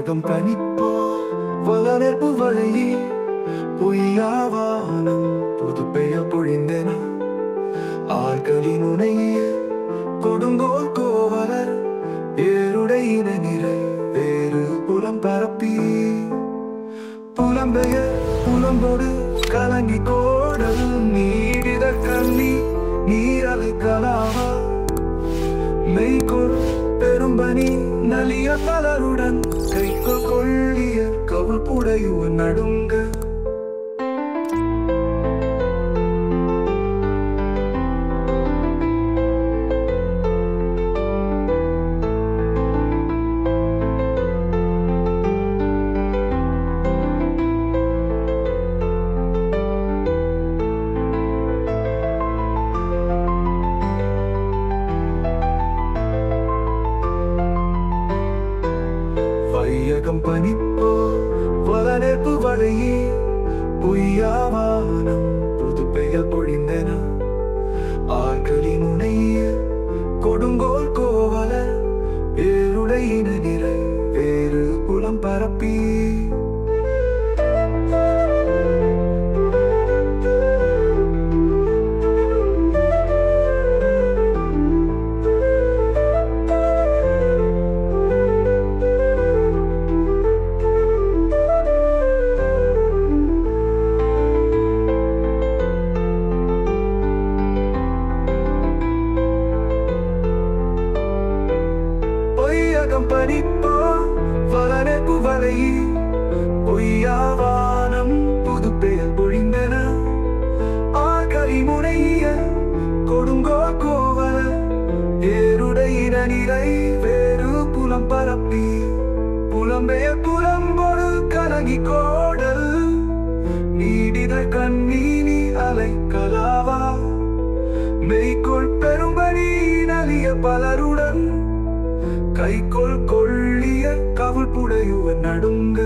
வையகம் கணிப்போ வளர்ப்பு வழி பொய்யாவானம் புது பெயர் பொழிந்தன ஆர்களின் உனைய கொடுங்கோல் கோவலர் ஏருடையின நிறை வேறு புலம் பரப்பி புலம்பெயர் புலம்போடு கலங்கி கோடல் நீடித கண்ணி நீரலை கலாவா மெய்கொள் பெரும்பனி நலிய பலருடன் கைக்குள் கொள்ளிய கவுள் புடையுவ நடுங்க வையகம் பணிப்போ வளர்ப்பு வழி பொய்யாவானம் புது பெயர் பொழிந்தன ஆர்களின் உனைய கொடுங்கோல் கோவலர் ஏருடையின நிறை வேறு புலம் பரப்பி பணிப்போ வளர்ப்பு வழி பொய்யாவானம் புது பெயர் பொழிந்தன ஆர்களின் உனைய கொடுங்கோல் கோவலர் ஏருடையின நிறை வேறு புலம் பரப்பி புலம்பெயர் புலம்போடு கலங்கி கோடல் நீடித கண்ணீனி அலை கலாவா மெய்கொள் பெரும்பனி நலிய பலருடன் கைக்குள் கொள்ளிய கவுள் புடையுவ நடுங்க